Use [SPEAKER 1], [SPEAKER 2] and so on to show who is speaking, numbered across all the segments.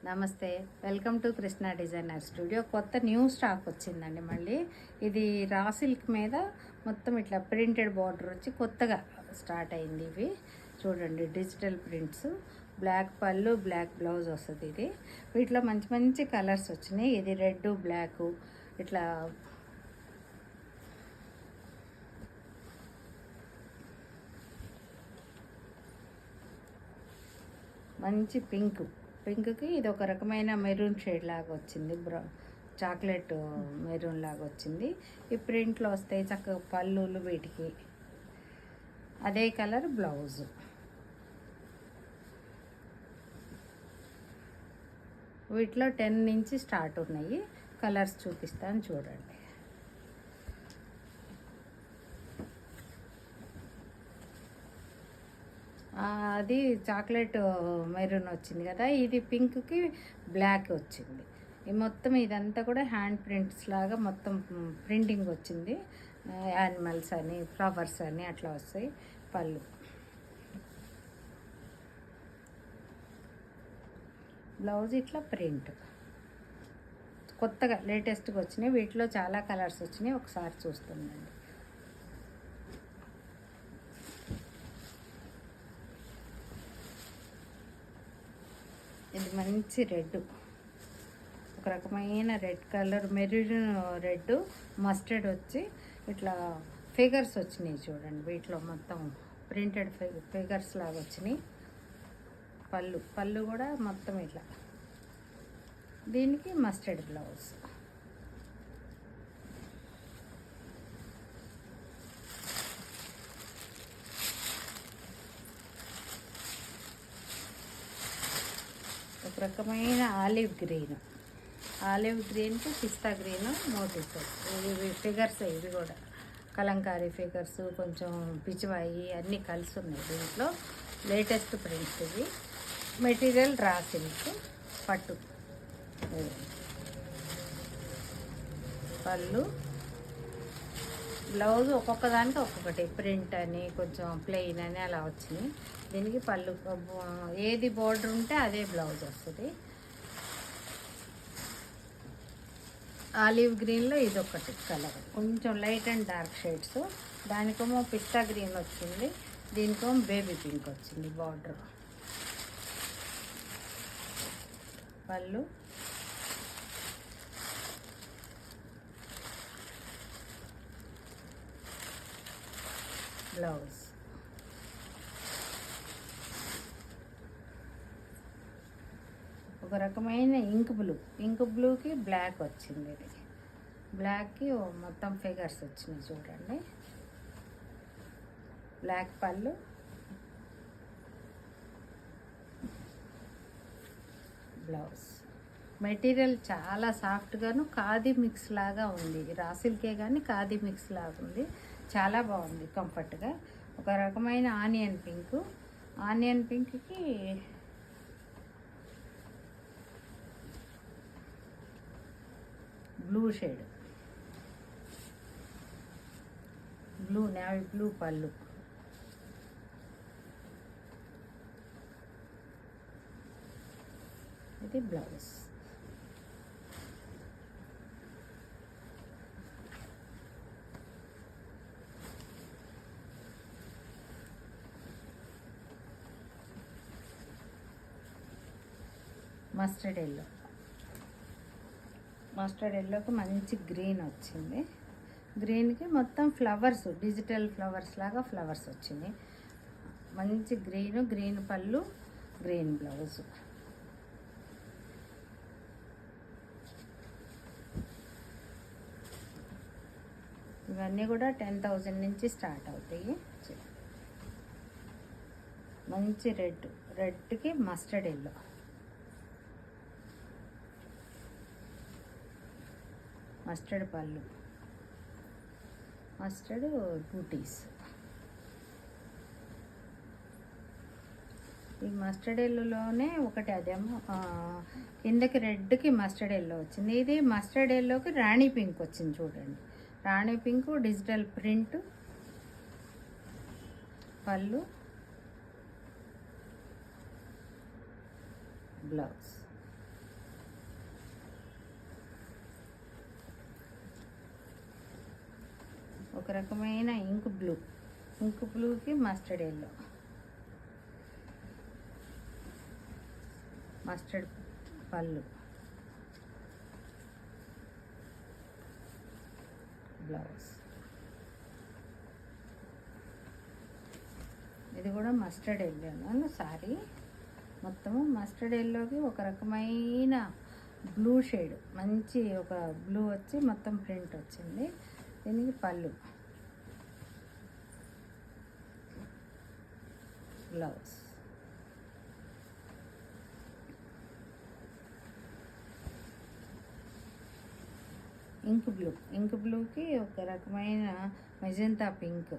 [SPEAKER 1] నమస్తే, welcome to Krishna designer studio. కొత్త new stock వచ్చిందండి. మళ్ళీ ఇది రా సిల్క్ మీద మొత్తం ఇట్లా ప్రింటెడ్ బార్డర్ వచ్చి కొత్తగా స్టార్ట్ అయింది. ఇవి చూడండి, డిజిటల్ ప్రింట్స్, బ్లాక్ పళ్ళు, బ్లాక్ బ్లౌజ్ వస్తుంది. ఇది వీటిలో మంచి మంచి కలర్స్ వచ్చినాయి. ఇది రెడ్, బ్లాక్, ఇట్లా మంచి పింక్కి ఇది ఒక రకమైన మెరూన్ షేడ్ లాగా వచ్చింది. చాక్లెట్ మెరూన్ లాగా వచ్చింది. ఈ ప్రింట్లో వస్తాయి చక్కగా పళ్ళులు. వీటికి అదే కలర్ బ్లౌజ్. వీటిలో 10 నుంచి స్టార్ట్ ఉన్నాయి. కలర్స్ చూపిస్తాను చూడండి. అది చాక్లెట్ మెరూన్ వచ్చింది కదా, ఇది పింక్కి బ్లాక్ వచ్చింది. ఈ మొత్తం ఇదంతా కూడా హ్యాండ్ ప్రింట్స్ లాగా మొత్తం ప్రింటింగ్ వచ్చింది. యానిమల్స్ అని, ఫ్లవర్స్ అని అట్లా వస్తాయి. పళ్ళు, బ్లౌజ్ ఇట్లా ప్రింట్ కొత్తగా లేటెస్ట్గా వచ్చినాయి. వీటిలో చాలా కలర్స్ వచ్చినాయి. ఒకసారి చూస్తుండండి. ఇది మంచి రెడ్, ఒక రకమైన red colour, maroon red, mustard వచ్చి ఇట్లా ఫిగర్స్ వచ్చినాయి చూడండి. వీటిలో మొత్తం ప్రింటెడ్ ఫిగర్స్ లాగా వచ్చినాయి. పళ్ళు కూడా మొత్తం ఇట్లా. దీనికి మస్టర్డ్ బ్లౌజ్. ఒక రకమైన ఆలివ్ గ్రీన్కి పిస్తా గ్రీన్ మోటివ్స్. ఇవి ఫిగర్స్, ఇవి కూడా కలంకారీ ఫిగర్స్, కొంచెం పిచ్చివాయి అన్నీ కలిసి ఉన్నాయి. దీంట్లో లేటెస్ట్ ప్రింట్స్. ఇవి మెటీరియల్ రా సిల్క్, పట్టు. పళ్ళు, బ్లౌజ్ ఒక్కొక్క దానికి ఒక్కొక్కటి ప్రింట్ అని, కొంచెం ప్లెయిన్ అని అలా వచ్చినాయి. దీనికి పళ్ళు ఏది బోర్డర్ ఉంటే అదే బ్లౌజ్ వస్తుంది. ఆలివ్ గ్రీన్లో ఇదొకటి కలర్, కొంచెం లైట్ అండ్ డార్క్ షేడ్స్. దానికేమో పిస్తా గ్రీన్ వచ్చింది, దీనికేమో బేబీ పింక్ వచ్చింది బార్డర్. పళ్ళు, బ్లౌజ్. ఒక రకమైన ఇంక్ బ్లూకి బ్లాక్ వచ్చింది. ఇది బ్లాక్కి మొత్తం ఫిగర్స్ వచ్చినాయి చూడండి. బ్లాక్ పళ్ళు, బ్లౌజ్. మెటీరియల్ చాలా సాఫ్ట్గాను ఖాదీ మిక్స్ లాగా ఉంది. రా సిల్కే కానీ ఖాదీ మిక్స్ లాగా ఉంది. చాలా బాగుంది, కంఫర్ట్గా. ఒక రకమైన ఆనియన్ పింక్కి బ్లూ షేడ్, నేవీ బ్లూ పళ్ళు. ఇది బ్లౌజ్. మస్టర్డ్ ఎల్లోకి మంచి గ్రీన్ వచ్చింది. గ్రీన్కి మొత్తం ఫ్లవర్స్, డిజిటల్ ఫ్లవర్స్ లాగా ఫ్లవర్స్ వచ్చినాయి. మంచి గ్రీన్ పళ్ళు, గ్రీన్ బ్లౌజ్. ఇవన్నీ కూడా 10,000 నుంచి స్టార్ట్ అవుతాయి. మంచి రెడ్కి మస్టర్డ్ ఎల్లో. మస్టర్డ్ పళ్ళు, మస్టర్డ్ బూటీస్. ఈ మస్టర్డ్ ఎల్లోనే ఒకటి, అదేమో కిందకి రెడ్కి మస్టర్డ్ ఎల్లో వచ్చింది. ఇది మస్టర్డ్ ఎల్లోకి రాణి పింక్ వచ్చింది చూడండి. రాణి పింక్ డిజిటల్ ప్రింట్. పళ్ళు, బ్లౌజ్. ఒక రకమైన ఇంక్ బ్లూకి మస్టర్డ్ ఎల్లో, మస్టర్డ్ పళ్ళు, బ్లౌజ్. ఇది కూడా మస్టర్డ్ ఎల్లోను సారీ, మొత్తము మస్టర్డ్ ఎల్లోకి ఒక రకమైన బ్లూ షేడ్, మంచి ఒక బ్లూ వచ్చి మొత్తం ప్రింట్ వచ్చింది. దీనికి పళ్ళు, బ్లౌజ్. ఇంక్ బ్లూకి ఒక రకమైన మెజెంతా పింక్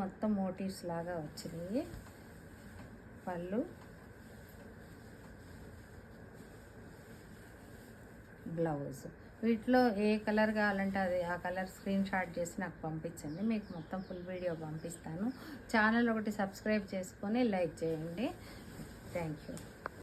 [SPEAKER 1] మొత్తం మోటివ్స్ లాగా వచ్చినాయి. పళ్ళు, బ్లౌజ్. వీటిలో ఏ కలర్ కావాలంటే అది ఆ కలర్ స్క్రీన్ షాట్ చేసి నాకు పంపించండి, మీకు మొత్తం ఫుల్ వీడియో పంపిస్తాను. ఛానల్ ఒకటి సబ్స్క్రైబ్ చేసుకొని లైక్ చేయండి. Thank you.